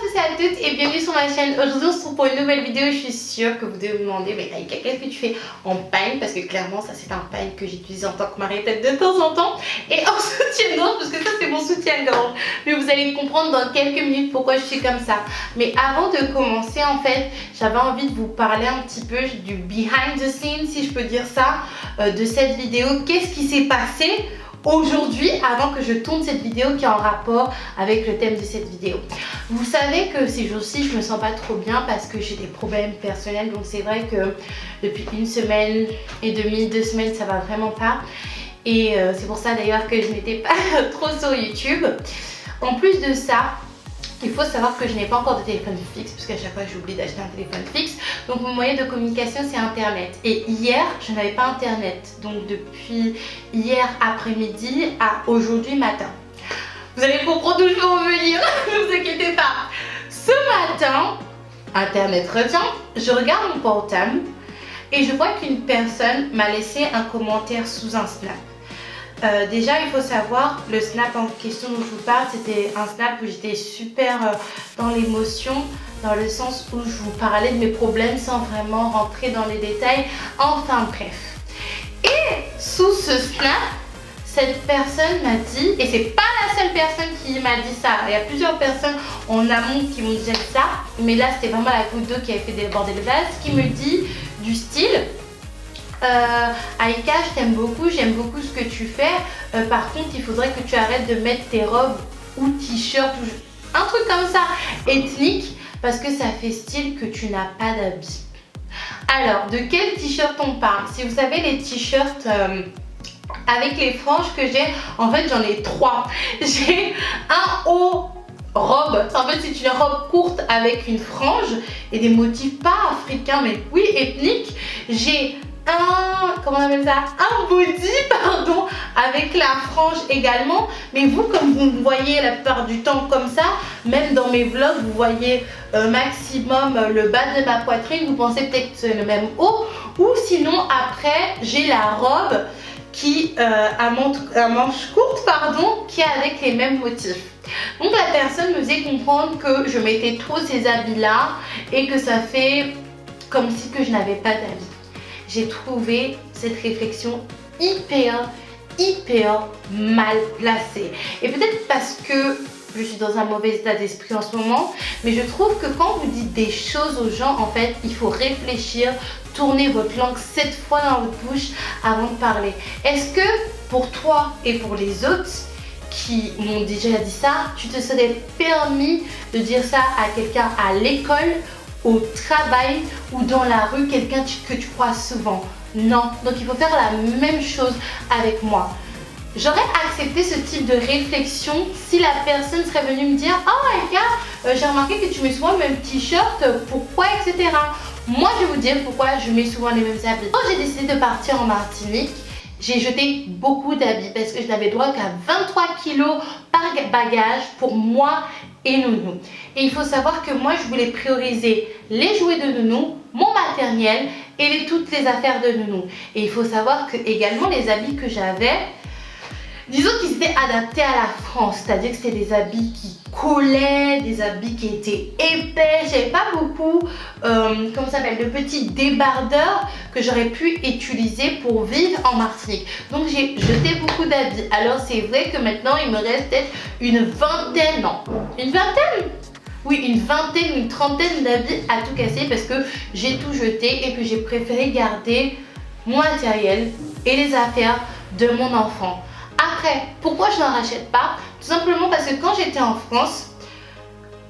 tous et à toutes et bienvenue sur ma chaîne. Aujourd'hui on se retrouve pour une nouvelle vidéo. Je suis sûre que vous devez vous demander, mais Aïka, qu'est-ce que tu fais en pagne? Parce que clairement ça c'est un pagne que j'utilise en tant que marée-tête de temps en temps. Et en soutien-gorge, parce que ça c'est mon soutien-gorge. Mais vous allez comprendre dans quelques minutes pourquoi je suis comme ça. Mais avant de commencer en fait, j'avais envie de vous parler un petit peu du behind the scenes, si je peux dire ça, de cette vidéo. Qu'est-ce qui s'est passé aujourd'hui avant que je tourne cette vidéo qui est en rapport avec le thème de cette vidéo. Vous savez que ces jours-ci je me sens pas trop bien parce que j'ai des problèmes personnels, donc c'est vrai que depuis une semaine et demie, 2 semaines ça va vraiment pas et c'est pour ça d'ailleurs que je n'étais pas trop sur YouTube. En plus de ça, il faut savoir que je n'ai pas encore de téléphone fixe parce qu'à chaque fois j'oublie d'acheter un téléphone fixe. Donc mon moyen de communication c'est internet. Et hier je n'avais pas internet. Donc depuis hier après-midi à aujourd'hui matin. Vous allez comprendre d'où je veux en venir. Ne vous inquiétez pas. Ce matin, internet revient. Je regarde mon portable et je vois qu'une personne m'a laissé un commentaire sous un snap. Déjà il faut savoir, le snap en question dont je vous parle, c'était un snap où j'étais super dans l'émotion, dans le sens où je vous parlais de mes problèmes sans vraiment rentrer dans les détails, enfin bref. Et sous ce snap, cette personne m'a dit, et c'est pas la seule personne qui m'a dit ça, il y a plusieurs personnes en amont qui m'ont dit ça, mais là c'était vraiment la goutte d'eau qui avait fait déborder le vase, qui me dit du style: Aïka, je t'aime beaucoup, j'aime beaucoup ce que tu fais. Par contre, il faudrait que tu arrêtes de mettre tes robes ou t-shirts ou un truc comme ça ethnique parce que ça fait style que tu n'as pas d'habits. Alors, de quel t-shirt on parle? Si vous savez les t-shirts avec les franges que j'ai, en fait j'en ai 3. J'ai un haut robe, en fait c'est une robe courte avec une frange et des motifs pas africains mais oui ethniques. J'ai comment on appelle ça, un body pardon avec la frange également, mais vous comme vous me voyez la plupart du temps comme ça, même dans mes vlogs vous voyez maximum le bas de ma poitrine, vous pensez peut-être que c'est le même haut, ou sinon après j'ai la robe qui à manche courte pardon, qui est avec les mêmes motifs. Donc la personne me faisait comprendre que je mettais trop ces habits là et que ça fait comme si que je n'avais pas d'habits. J'ai trouvé cette réflexion hyper mal placée. Et peut-être parce que je suis dans un mauvais état d'esprit en ce moment, mais je trouve que quand vous dites des choses aux gens, en fait, il faut réfléchir, tourner votre langue 7 fois dans votre bouche avant de parler. Est-ce que pour toi et pour les autres qui m'ont déjà dit ça, tu te serais permis de dire ça à quelqu'un à l'école, au travail ou dans la rue, quelqu'un que tu croises souvent? Non. Donc il faut faire la même chose avec moi. J'aurais accepté ce type de réflexion si la personne serait venue me dire: oh Aïka, j'ai remarqué que tu mets souvent le même t-shirt, pourquoi, etc. Moi je vais vous dire pourquoi je mets souvent les mêmes habits. Quand j'ai décidé de partir en Martinique, j'ai jeté beaucoup d'habits parce que je n'avais droit qu'à 23 kilos par bagage pour moi et Nounou. Et il faut savoir que moi je voulais prioriser les jouets de Nounou, mon matériel et toutes les affaires de Nounou. Et il faut savoir que également les habits que j'avais, disons qu'ils étaient adaptés à la France, c'est-à-dire que c'était des habits qui collaient, des habits qui étaient épais. J'avais pas beaucoup, comment ça s'appelle, de petits débardeurs que j'aurais pu utiliser pour vivre en Martinique. Donc j'ai jeté beaucoup d'habits. Alors c'est vrai que maintenant il me reste peut-être une vingtaine, non, une vingtaine? Oui, une vingtaine, une trentaine d'habits à tout casser parce que j'ai tout jeté et que j'ai préféré garder mon matériel et les affaires de mon enfant. Après, pourquoi je n'en rachète pas? Tout simplement parce que quand j'étais en France,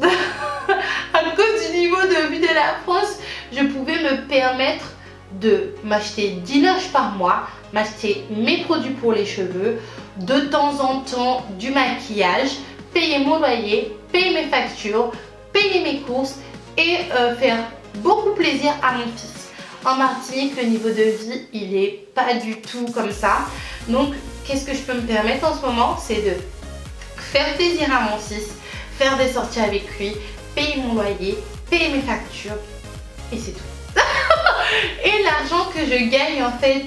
à cause du niveau de vie de la France, je pouvais me permettre de m'acheter 10 linges par mois, m'acheter mes produits pour les cheveux, de temps en temps du maquillage, payer mon loyer, payer mes factures, payer mes courses et faire beaucoup plaisir à mon fils. En Martinique, le niveau de vie, il est pas du tout comme ça. Donc, qu'est-ce que je peux me permettre en ce moment? C'est de faire plaisir à mon fils, faire des sorties avec lui, payer mon loyer, payer mes factures et c'est tout. Et l'argent que je gagne en fait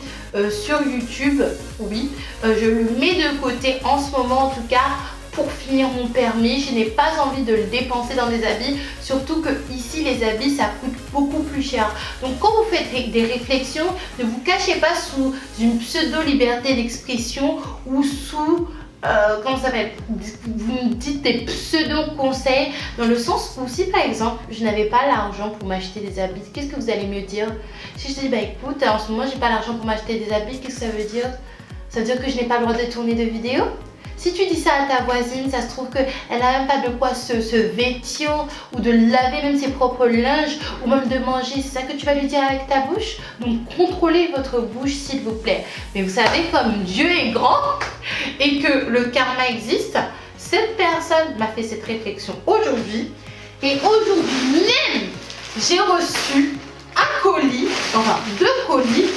sur YouTube, oui, je le mets de côté en ce moment en tout cas pour finir mon permis. Je n'ai pas envie de le dépenser dans des habits, surtout que ici les habits ça coûte beaucoup plus cher. Donc quand vous faites des réflexions, ne vous cachez pas sous une pseudo liberté d'expression ou sous comment ça s'appelle, vous me dites des pseudo conseils, dans le sens où si par exemple je n'avais pas l'argent pour m'acheter des habits, qu'est-ce que vous allez me dire? Si je te dis bah écoute, en ce moment j'ai pas l'argent pour m'acheter des habits, qu'est-ce que ça veut dire? Ça veut dire que je n'ai pas le droit de tourner de vidéos? Si tu dis ça à ta voisine, ça se trouve qu'elle n'a même pas de quoi se vêtir ou de laver même ses propres linges ou même de manger. C'est ça que tu vas lui dire avec ta bouche? Donc contrôlez votre bouche s'il vous plaît. Mais vous savez, comme Dieu est grand et que le karma existe, cette personne m'a fait cette réflexion aujourd'hui. Et aujourd'hui même, j'ai reçu un colis, enfin 2 colis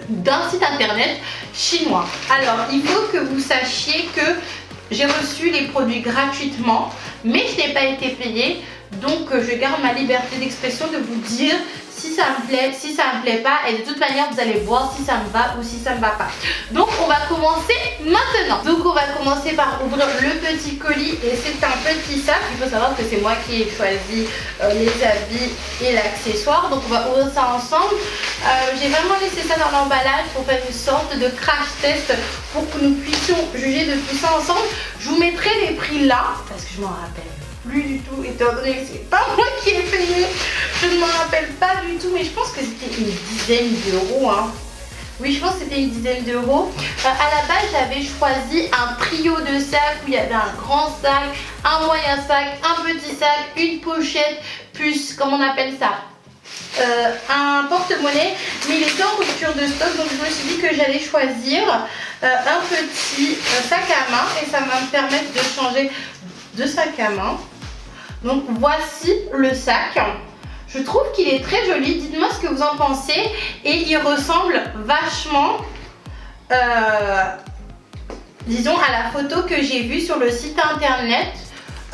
d'un site internet chinois. Alors il faut que vous sachiez que j'ai reçu les produits gratuitement, mais je n'ai pas été payée, donc je garde ma liberté d'expression de vous dire si ça me plaît, si ça me plaît pas, et de toute manière vous allez voir si ça me va ou si ça me va pas. Donc on va commencer maintenant. Donc on va commencer par ouvrir le petit colis, et c'est un petit sac. Il faut savoir que c'est moi qui ai choisi les habits et l'accessoire, donc on va ouvrir ça ensemble. J'ai vraiment laissé ça dans l'emballage pour faire une sorte de crash test pour que nous puissions juger de tout ça ensemble. Je vous mettrai les prix là parce que je m'en rappelle plus du tout, étant donné que c'est pas moi qui ai payé. Je ne m'en rappelle pas du tout, mais je pense que c'était une dizaine d'euros, hein. Oui, je pense que c'était une dizaine d'euros. À la base, j'avais choisi un trio de sacs où il y avait un grand sac, un moyen sac, un petit sac, une pochette, plus, comment on appelle ça, un porte-monnaie, mais il était en rupture de stock, donc je me suis dit que j'allais choisir un petit sac à main, et ça va me permettre de changer de sac à main. Donc voici le sac. Je trouve qu'il est très joli, dites-moi ce que vous en pensez. Et il ressemble vachement, disons, à la photo que j'ai vue sur le site internet.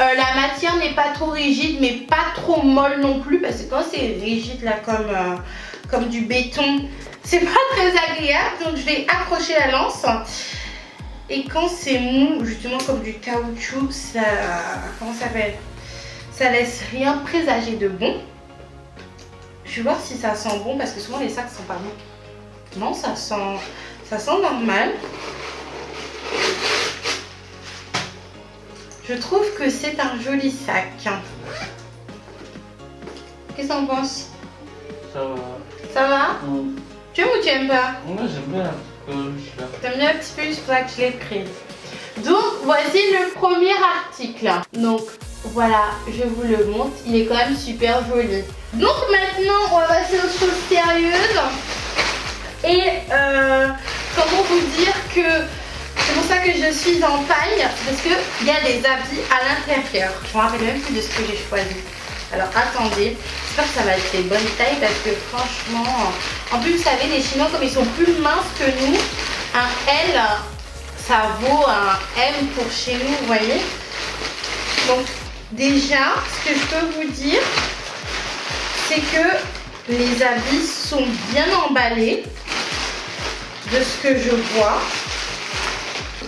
La matière n'est pas trop rigide, mais pas trop molle non plus, parce que quand c'est rigide là comme du béton, c'est pas très agréable. Donc je vais accrocher la lance. Et quand c'est mou, justement comme du caoutchouc, ça, comment ça s'appelle, ça laisse rien présager de bon. Je vais voir si ça sent bon, parce que souvent les sacs sont pas bons. Non, ça sent normal. Je trouve que c'est un joli sac. Qu'est-ce que t'en penses? Ça va. Ça va? Mm. Tu aimes ou tu aimes pas? Moi j'aime bien un peu. T'aimes bien un petit peu, c'est pour ça que je l'ai pris. Donc voici le premier article. Donc voilà, je vous le montre. Il est quand même super joli. Donc maintenant, on va passer aux choses sérieuses. Et comment vous dire que c'est pour ça que je suis en paille, parce qu'il y a des habits à l'intérieur. Je me rappelle même plus de ce que j'ai choisi. Alors attendez, j'espère que ça va être des bonnes tailles, parce que franchement, en plus vous savez, les Chinois comme ils sont plus minces que nous, un L, ça vaut un M pour chez nous, vous voyez. Donc déjà, ce que je peux vous dire, c'est que les habits sont bien emballés, de ce que je vois.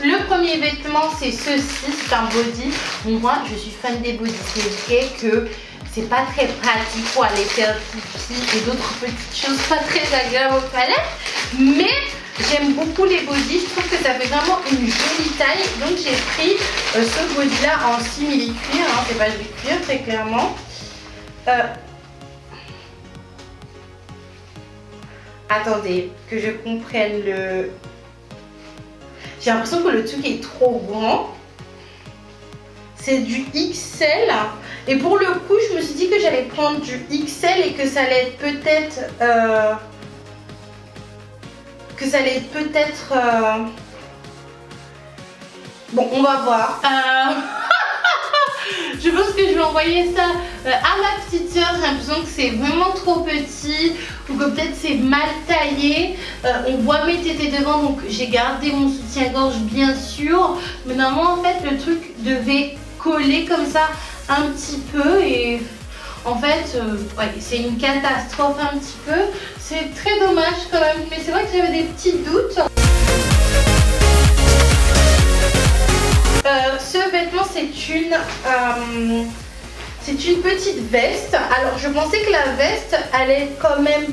Le premier vêtement, c'est ceci, c'est un body. Bon, moi, je suis fan des bodys. C'est vrai que c'est pas très pratique pour aller faire pipi et d'autres petites choses pas très agréables aux toilettes. Mais j'aime beaucoup les bodys. Je trouve que ça fait vraiment une jolie taille. Donc, j'ai pris ce body-là en simili-cuir. Hein, c'est pas du cuir, très clairement. Attendez, que je comprenne le... J'ai l'impression que le truc est trop grand. C'est du XL. Et pour le coup, je me suis dit que j'allais prendre du XL et que ça allait être peut-être... Bon, on va voir. Je pense que je vais envoyer ça à ma petite soeur. J'ai l'impression que c'est vraiment trop petit ou que peut-être c'est mal taillé. On voit mes tétés devant, donc j'ai gardé mon soutien-gorge bien sûr. Mais normalement en fait le truc devait coller comme ça un petit peu et en fait ouais, c'est une catastrophe un petit peu. C'est très dommage quand même, mais c'est vrai que j'avais des petits doutes. ce vêtement, c'est une petite veste. Alors, je pensais que la veste allait quand même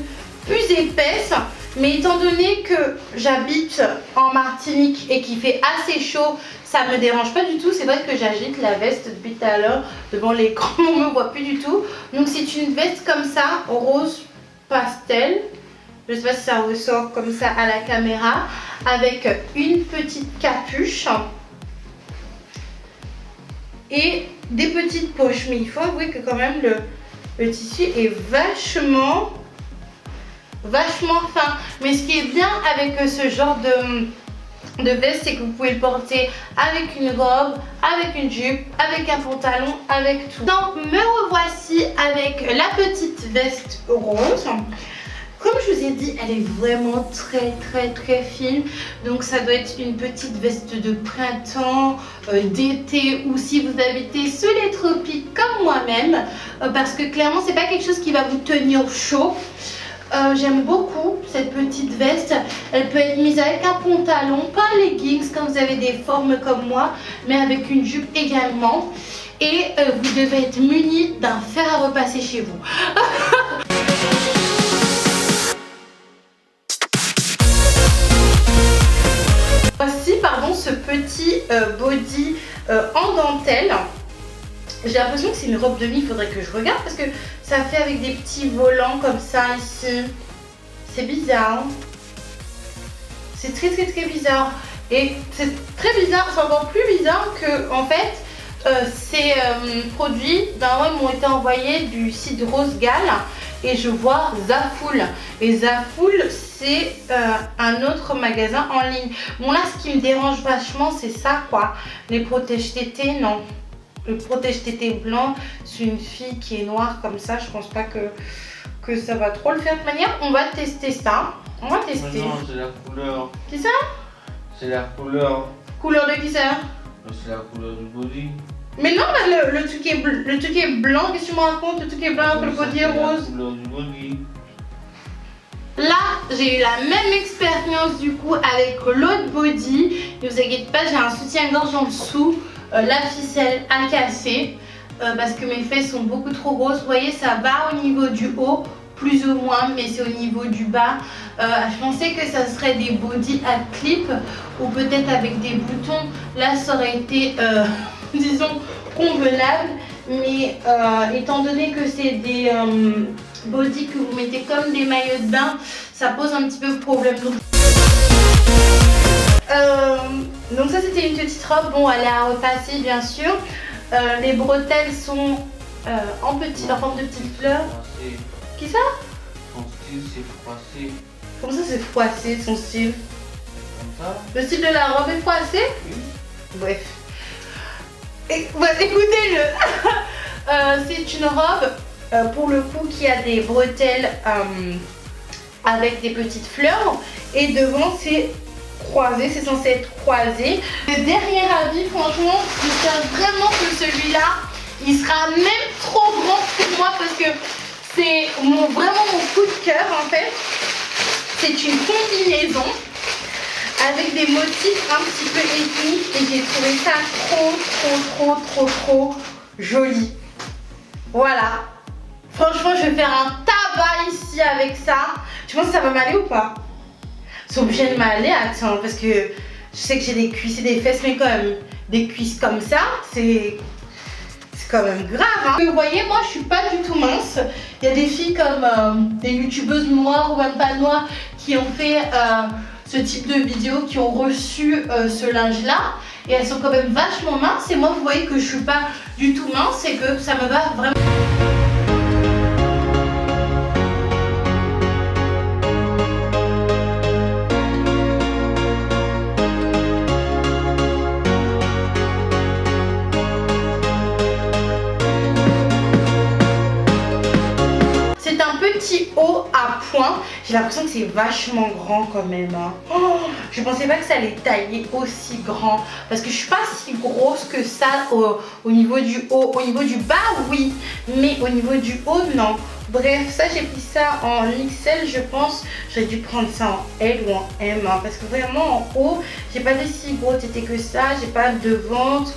plus épaisse. Mais étant donné que j'habite en Martinique et qu'il fait assez chaud, ça me dérange pas du tout. C'est vrai que j'agite la veste depuis tout à l'heure devant l'écran, on ne me voit plus du tout. Donc c'est une veste comme ça, rose pastel. Je ne sais pas si ça ressort comme ça à la caméra. Avec une petite capuche. Et des petites poches. Mais il faut avouer que quand même le tissu est vachement fin. Mais ce qui est bien avec ce genre de veste, c'est que vous pouvez le porter avec une robe, avec une jupe, avec un pantalon, avec tout. Donc me revoici avec la petite veste rose. Comme je vous ai dit, elle est vraiment très fine. Donc ça doit être une petite veste de printemps, d'été, ou si vous habitez sous les tropiques comme moi-même, parce que clairement c'est pas quelque chose qui va vous tenir chaud. J'aime beaucoup cette petite veste. Elle peut être mise avec un pantalon, pas un leggings quand vous avez des formes comme moi, mais avec une jupe également. Et vous devez être muni d'un fer à repasser chez vous. Voici ce petit body en dentelle. J'ai l'impression que c'est une robe de nuit, il faudrait que je regarde parce que ça fait avec des petits volants comme ça ici. C'est bizarre. C'est très bizarre. Et c'est très bizarre, c'est encore plus bizarre que en fait ces produits m'ont été envoyés du site Rose Gal et je vois Zaful. Et Zaful c'est un autre magasin en ligne. Bon là ce qui me dérange vachement c'est ça quoi. Les protège-tétés non. Le protège-tété blanc, c'est une fille qui est noire comme ça, je pense pas que ça va trop le faire. De toute manière, on va tester ça. On va tester. Non, c'est la couleur. Qui ça? C'est la couleur. Couleur de qui ça? C'est la couleur du body. Mais non, le truc est blanc, qu'est-ce que tu me racontes? Le truc est blanc, le body est rose. La couleur du body. Là, j'ai eu la même expérience du coup avec l'autre body. Ne vous inquiétez pas, j'ai un soutien-gorge en dessous. La ficelle a cassé parce que mes fesses sont beaucoup trop grosses. Vous voyez, ça va au niveau du haut, plus ou moins, mais c'est au niveau du bas. Je pensais que ça serait des body à clip ou peut-être avec des boutons. Là, ça aurait été, disons, convenable. Mais étant donné que c'est des body que vous mettez comme des maillots de bain, ça pose un petit peu problème. Donc ça c'était une petite robe, bon elle est à repasser bien sûr. Les bretelles sont en forme de petites fleurs. Froissé. Qui ça? Son style c'est froissé. Comment ça c'est froissé son style? Comme ça? Le style de la robe est froissé? Oui. Bref. Écoutez-le. C'est une robe pour le coup qui a des bretelles avec des petites fleurs et devant c'est croisé, c'est censé être croisé. Le dernier avis, franchement, j'espère vraiment que celui-là, il sera même trop grand pour moi parce que c'est vraiment mon coup de cœur en fait. C'est une combinaison avec des motifs un petit peu ethniques et j'ai trouvé ça trop joli. Voilà. Franchement, je vais faire un tabac ici avec ça. Tu penses que ça va m'aller ou pas? Ils sont obligés de m'aller, attends, parce que je sais que j'ai des cuisses et des fesses, mais quand même, des cuisses comme ça, c'est quand même grave. Hein. Vous voyez, moi je suis pas du tout mince. Il y a des filles comme des youtubeuses noires ou même pas noires qui ont fait ce type de vidéos, qui ont reçu ce linge-là. Et elles sont quand même vachement minces. Et moi, vous voyez que je suis pas du tout mince et que ça me va vraiment. C'est un petit haut à point. J'ai l'impression que c'est vachement grand quand même. Hein. Oh, je pensais pas que ça allait tailler aussi grand. Parce que je suis pas si grosse que ça au niveau du haut. Au niveau du bas, oui. Mais au niveau du haut, non. Bref, ça j'ai pris ça en XL, je pense. J'aurais dû prendre ça en L ou en M. Hein, parce que vraiment en haut, j'ai pas de si gros tétés que ça. J'ai pas de ventre.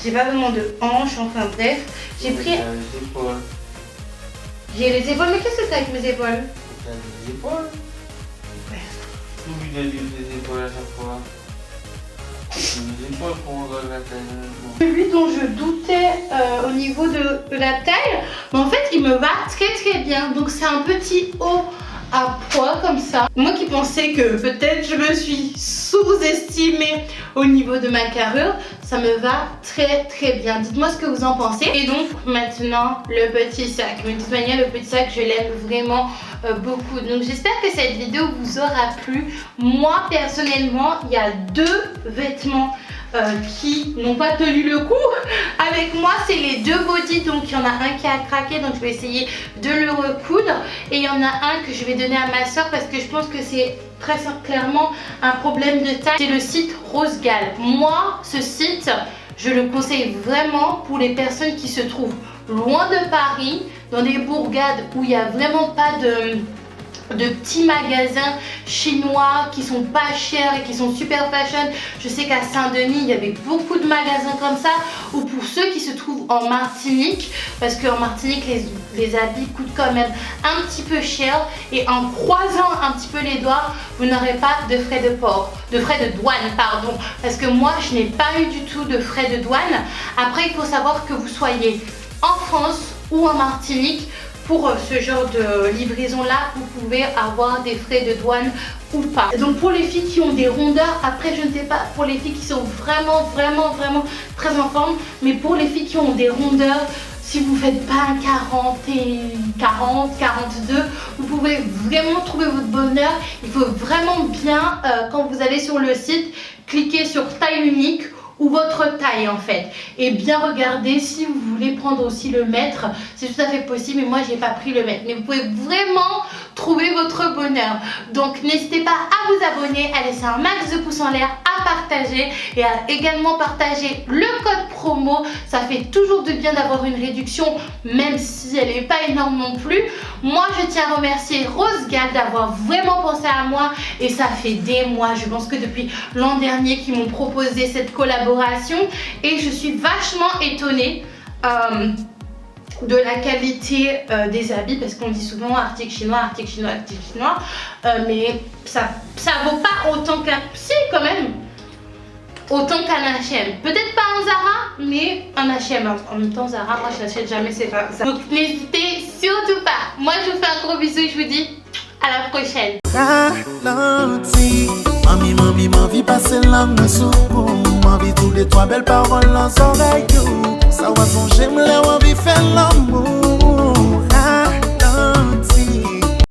J'ai pas vraiment de hanches. Enfin bref. J'ai pris... les épaules. J'ai les épaules. Mais qu'est-ce que c'est avec mes épaules? T'as les épaules. Ouais. J'oublie de dire les épaules à chaque fois. C'est les épaules qu'on regarde la taille. Celui dont je doutais au niveau de la taille, mais en fait il me va très bien. Donc c'est un petit haut à poids comme ça. Moi qui pensais que peut-être je me suis sous-estimée au niveau de ma carrure, ça me va très bien. Dites-moi ce que vous en pensez. Et donc maintenant le petit sac. Mais de toute manière le petit sac je l'aime vraiment beaucoup. Donc j'espère que cette vidéo vous aura plu. Moi personnellement il y a 2 vêtements qui n'ont pas tenu le coup avec moi, c'est les 2 bodys. Donc il y en a un qui a craqué, donc je vais essayer de le recoudre, et il y en a un que je vais donner à ma soeur parce que je pense que c'est très clairement un problème de taille. C'est le site Rosegal. Moi ce site je le conseille vraiment pour les personnes qui se trouvent loin de Paris, dans des bourgades où il n'y a vraiment pas de petits magasins chinois qui sont pas chers et qui sont super fashion. Je sais qu'à Saint-Denis il y avait beaucoup de magasins comme ça, ou pour ceux qui se trouvent en Martinique, parce qu'en Martinique les habits coûtent quand même un petit peu cher, et en croisant un petit peu les doigts vous n'aurez pas de frais de port, de frais de douane pardon, parce que moi je n'ai pas eu du tout de frais de douane. Après il faut savoir que vous soyez en France ou en Martinique, pour ce genre de livraison là, vous pouvez avoir des frais de douane ou pas. Donc pour les filles qui ont des rondeurs, après je ne sais pas pour les filles qui sont vraiment très en forme, mais pour les filles qui ont des rondeurs, si vous ne faites pas un 40, 42, vous pouvez vraiment trouver votre bonheur. Il faut vraiment bien, quand vous allez sur le site, cliquer sur taille unique ou votre taille en fait, et bien regarder si vous voulez prendre aussi le mètre. C'est tout à fait possible, mais moi j'ai pas pris le mètre, mais vous pouvez vraiment trouver votre bonheur. Donc n'hésitez pas à vous abonner, à laisser un max de pouces en l'air, à partager, et à également partager le code promo. Ça fait toujours de bien d'avoir une réduction, même si elle n'est pas énorme non plus. Moi je tiens à remercier Rosegal d'avoir vraiment pensé à moi, et ça fait des mois, je pense que depuis l'an dernier, qu'ils m'ont proposé cette collaboration, et je suis vachement étonnée de la qualité des habits, parce qu'on dit souvent article chinois, mais ça vaut pas autant qu'un... Si quand même, autant qu'un H&M. Peut-être pas un Zara, mais un H&M. En même temps Zara, moi je n'achète jamais ces Zara. Donc n'hésitez surtout pas. Moi je vous fais un gros bisou et je vous dis à la prochaine. Mami, ma vie passe l'âme sous. Ma vie tous les 3 belles paroles dans l'oreille. Ça va son j'aime la vie faire l'amour.